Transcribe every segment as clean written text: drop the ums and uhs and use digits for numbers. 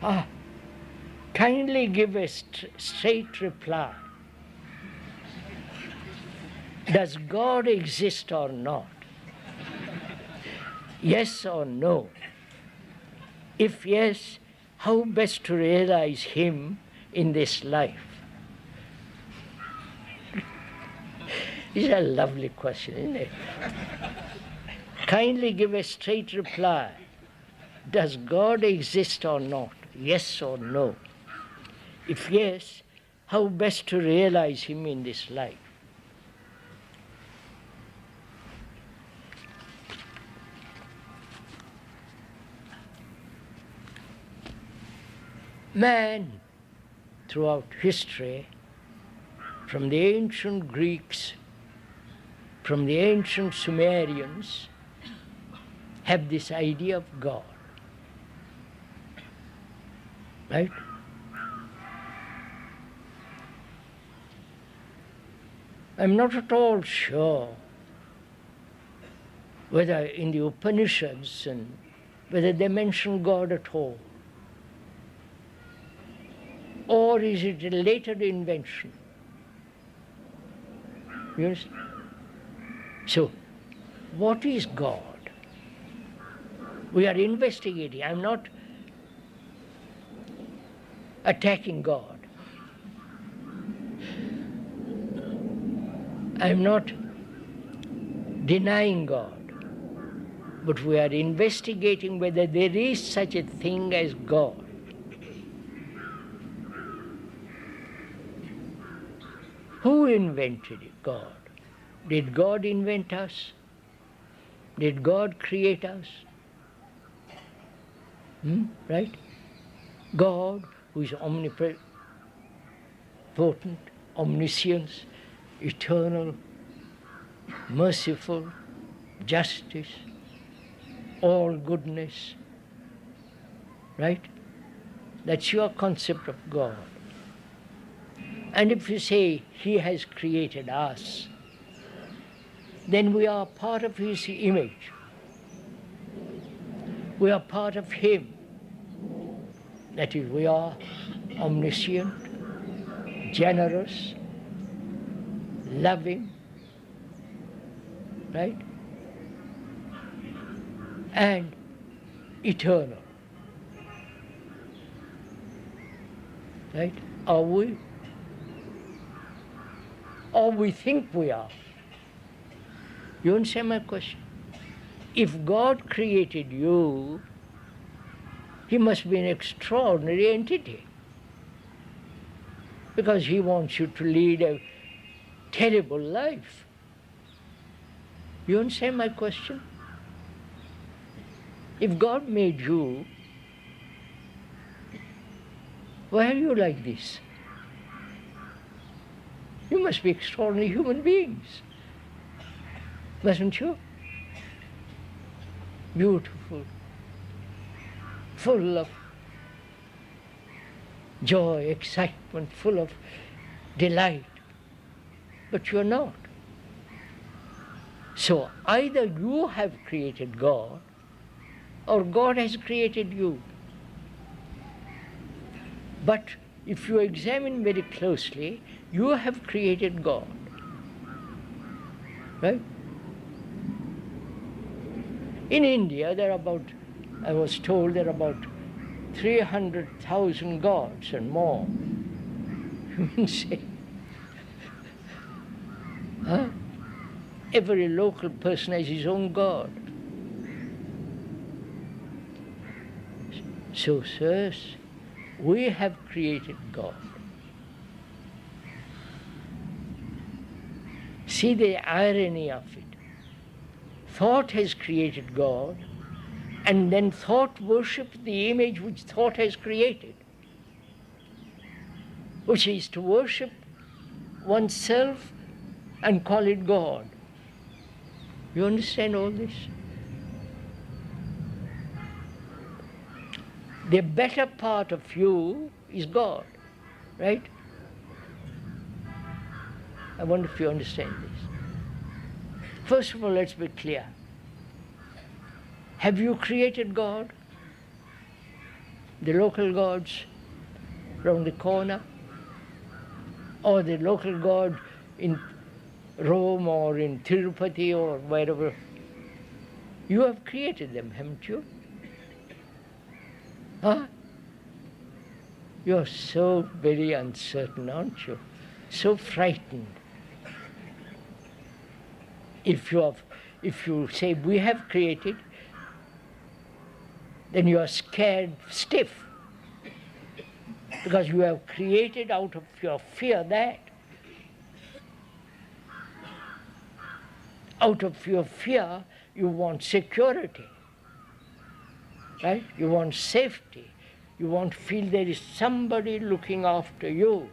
Ah, kindly give a straight reply. Does God exist or not? Yes or no? If yes, how best to realize Him in this life? It's a lovely question, isn't it? Kindly give a straight reply. Does God exist or not? Yes or no? If yes, how best to realize Him in this life? Man, throughout history, from the ancient Greeks, from the ancient Sumerians, have this idea of God. Right? I'm not at all sure whether in the Upanishads and whether they mention God at all. Or is it a later invention? You understand? So, what is God? We are investigating. I'm not attacking God. I'm not denying God. But we are investigating whether there is such a thing as God. Who invented God? Did God invent us? Did God create us? Right? God, who is omnipotent, omniscient, eternal, merciful, justice, all goodness. Right? That's your concept of God. And if you say He has created us, then we are part of His image. We are part of Him. That is, we are omniscient, generous, loving, right? And eternal. Right? Are we? Or we think we are. You understand my question? If God created you, He must be an extraordinary entity. Because He wants you to lead a terrible life. You understand my question? If God made you, why are you like this? You must be extraordinary human beings, mustn't you? Beautiful, full of joy, excitement, full of delight. But you're not. So either you have created God or God has created you. But if you examine very closely, you have created God. Right? In India, I was told there are about 300,000 gods and more. You say, huh? Every local person has his own God. So, sirs, we have created God. See the irony of it. Thought has created God, and then thought worships the image which thought has created, which is to worship oneself and call it God. You understand all this? The better part of you is God, right? I wonder if you understand this. First of all, let's be clear. Have you created God? the local gods round the corner, or the local god in Rome or in Tirupati or wherever. You have created them, haven't you? Huh? You're so very uncertain, aren't you? So frightened. If you say we have created, then you are scared stiff, because you have created out of your fear that. Out of your fear, you want security, right? You want safety. You want to feel there is somebody looking after you.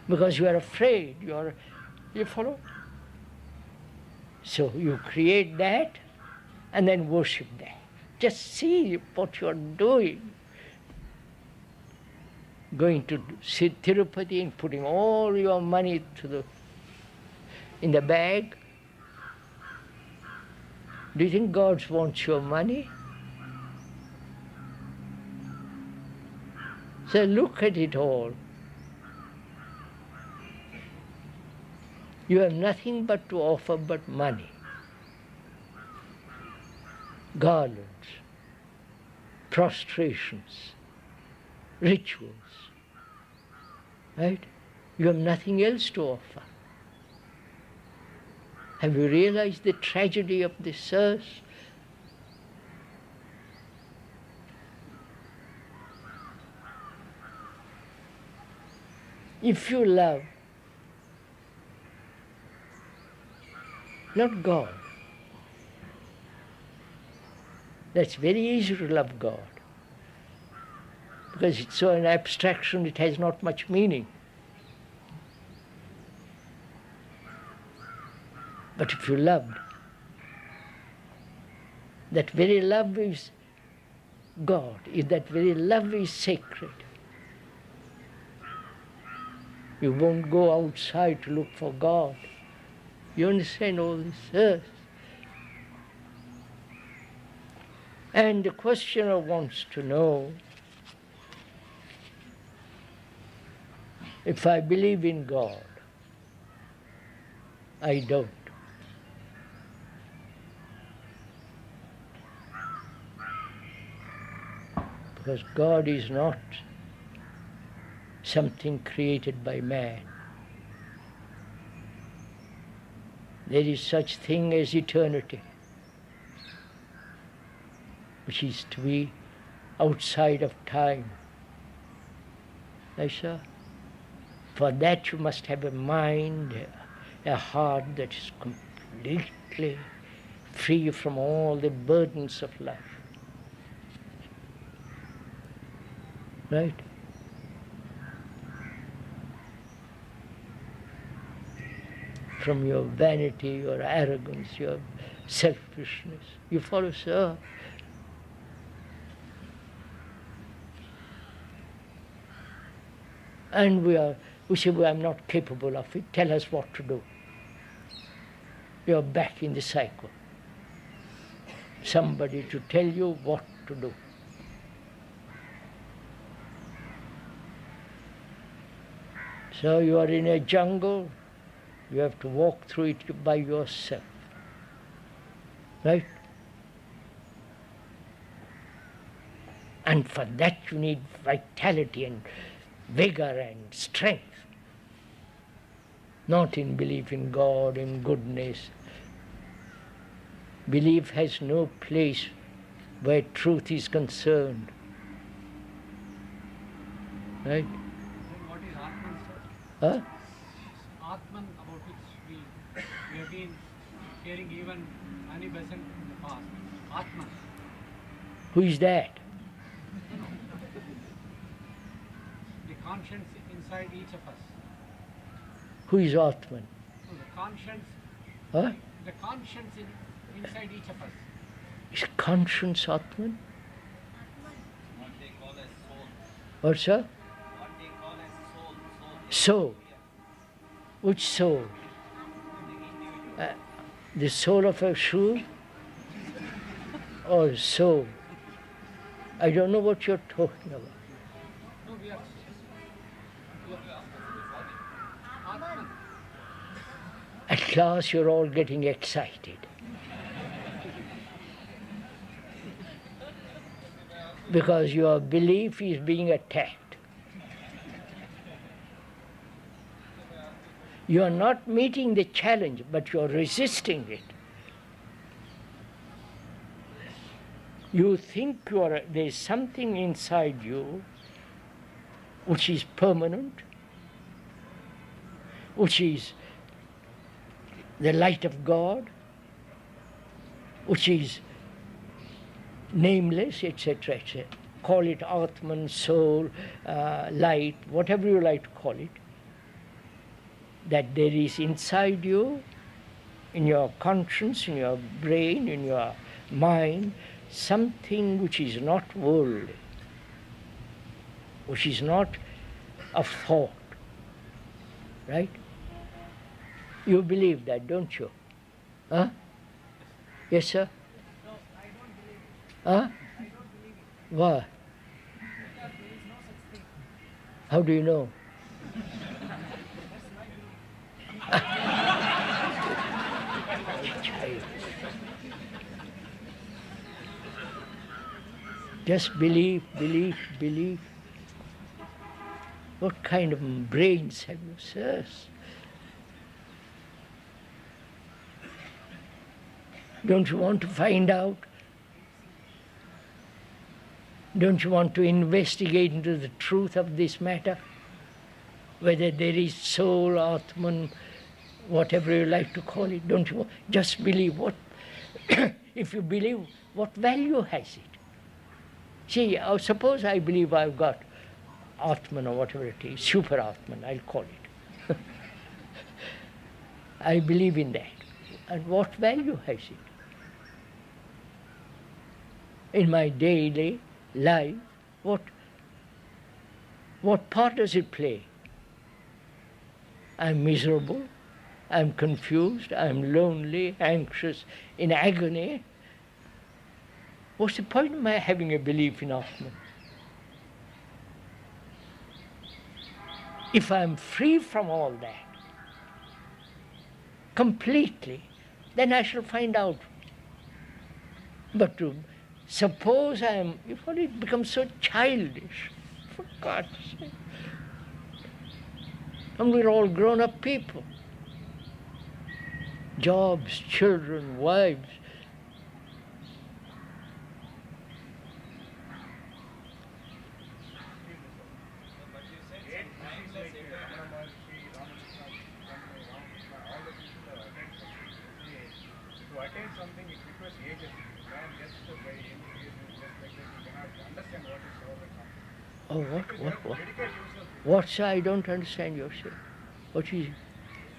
Because you are afraid, you follow? So you create that and then worship that. Just see what you are doing. Going to Tirupati and putting all your money in the bag. Do you think God wants your money? So look at it all. You have nothing but to offer but money. Garlands, prostrations, rituals, right? You have nothing else to offer. Have you realized the tragedy of this earth? If you love not God, that's very easy to love God, because it's so an abstraction, it has not much meaning. But if you loved, that very love is God, that very love is sacred. You won't go outside to look for God. You understand all this earth? And the questioner wants to know, if I believe in God, I don't. Because God is not something created by man. There is such thing as eternity, which is to be outside of time. Yes, sir? For that you must have a mind, a heart that is completely free from all the burdens of life. Right? From your vanity, your arrogance, your selfishness. You follow, sir? And we say, well, I'm not capable of it. Tell us what to do. You're back in the cycle. Somebody to tell you what to do. So you are in a jungle, you have to walk through it by yourself. Right? And for that you need vitality and vigor and strength. Not in belief in God, in goodness. Belief has no place where truth is concerned. Right? What is Atman, sir? Huh? Atman, about which we have been hearing even many besant in the past. Atman. Who is that? The conscience inside each of us. Who is Atman? So the conscience, Huh? the conscience inside each of us. Is conscience Atman? What they call as soul. What, sir? What they call as soul. Soul. Which soul? The soul of a shoe? Or soul? I don't know what you're talking about. No, we are Atman. At last you're all getting excited. Because your belief is being attacked. You are not meeting the challenge, but you are resisting it. You think there is something inside you which is permanent, which is the light of God, which is nameless, etc., etc. Call it Atman, soul, light, whatever you like to call it. That there is inside you, in your conscience, in your brain, in your mind, something which is not worldly, which is not a thought, right? You believe that, don't you? Huh? Yes, sir? No, I don't believe it. Huh? I don't believe it. Why? Because there is no such thing. How do you know? That's my belief. Just believe, believe, believe. What kind of brains have you, sirs? Don't you want to find out? Don't you want to investigate into the truth of this matter? Whether there is soul, Atman, whatever you like to call it, don't you want? Just believe. What if you believe, what value has it? See, suppose I believe I've got Atman or whatever it is, super Atman, I'll call it. I believe in that. And what value has it? In my daily life, what part does it play? I'm miserable, I'm confused, I'm lonely, anxious, in agony. What's the point of my having a belief in Atman? If I'm free from all that, completely, then I shall find out. But to suppose it becomes so childish, for God's sake. And we're all grown-up people. Jobs, children, wives. But you said some timeless to attain something, it requires ages. You can just by enthusiasm, just like that, you cannot understand what is all the concept. Oh, Because you what? have to dedicate yourself. What's I don't understand your say. What is it?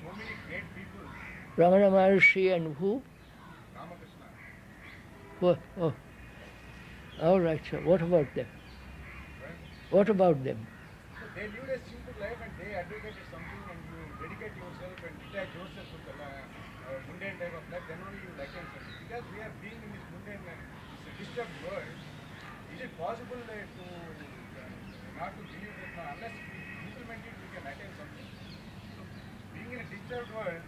So many great people, Ramana Maharshi and who? Ramakrishna, What? Oh. All right, sir. What about them? right? What about them? So they lived a simple life and they advocated something, and you dedicate yourself and detach yourself from the mundane type of life, then only you will attain something. Because we are being in this mundane, it's a disturbed world. Is it possible to not to believe that unless we implement it, we can attain something? So being in a disturbed world,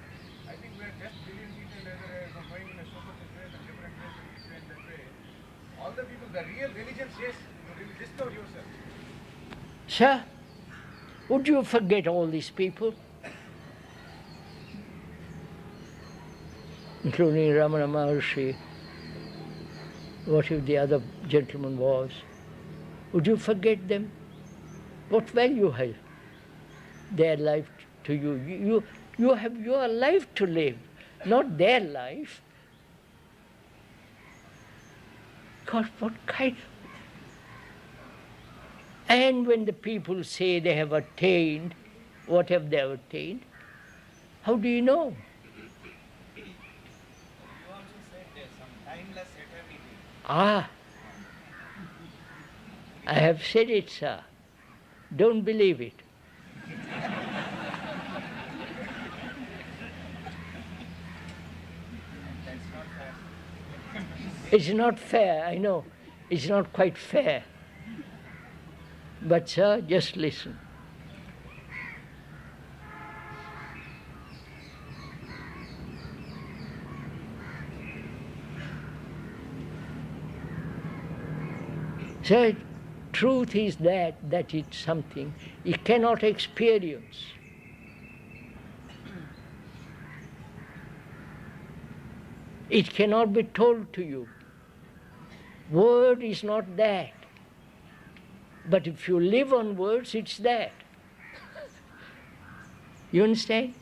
I think we are just believing each and other going in a superficial ways and different ways and this way and that way. All the people, the real religion says you really discover yourself. Sir, would you forget all these people? Including Ramana Maharshi, what if the other gentleman was? Would you forget them? What value has their life to you? You have your life to live, not their life. God, what kind? And when the people say they have attained, what have they attained? How do you know? You also said there's some timeless eternity. Ah, I have said it, sir. Don't believe it. That's not fair. It's not fair, I know. It's not quite fair. But sir, just listen. Sir, truth is that it's something you cannot experience. It cannot be told to you. Word is not that. But if you live on words, it's that. You understand?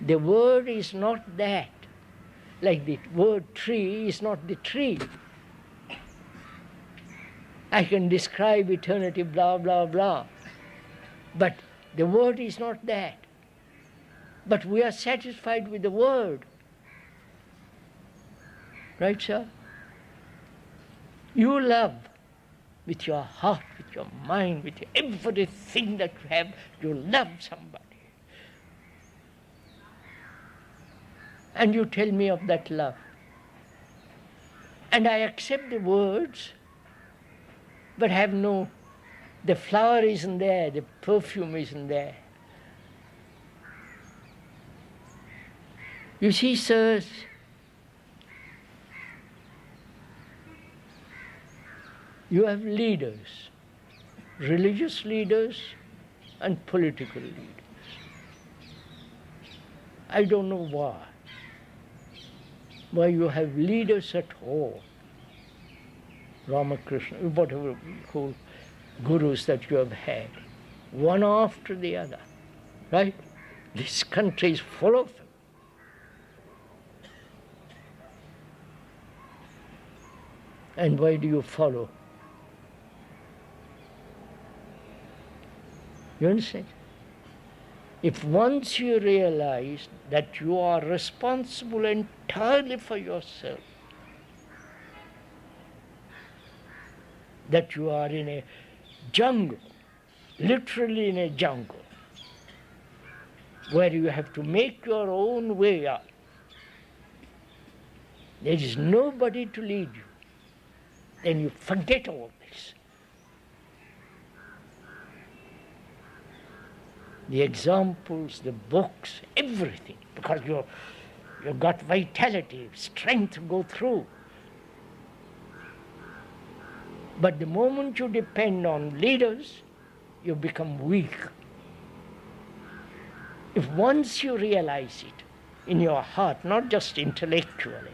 The word is not that. Like the word tree is not the tree. I can describe eternity, blah, blah, blah. But the word is not that. But we are satisfied with the word. Right, sir? You love with your heart, with your mind, with everything that you have. You love somebody. And you tell me of that love. And I accept the words, but have the flower isn't there, the perfume isn't there. You see, sirs, you have leaders, religious leaders and political leaders. I don't know why you have leaders at all. Ramakrishna, whatever we call gurus that you have had, one after the other, right? This country is full of them. And why do you follow? You understand? If once you realize that you are responsible entirely for yourself, that you are in a jungle, literally in a jungle, where you have to make your own way out. There is nobody to lead you. Then you forget all this. The examples, the books, everything, because you've got vitality, strength to go through. But the moment you depend on leaders, you become weak. If once you realize it in your heart, not just intellectually,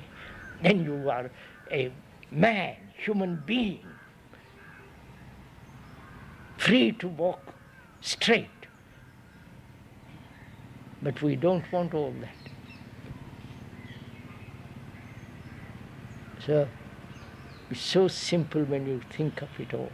then you are a man, human being, free to walk straight. But we don't want all that. So it's so simple when you think of it all.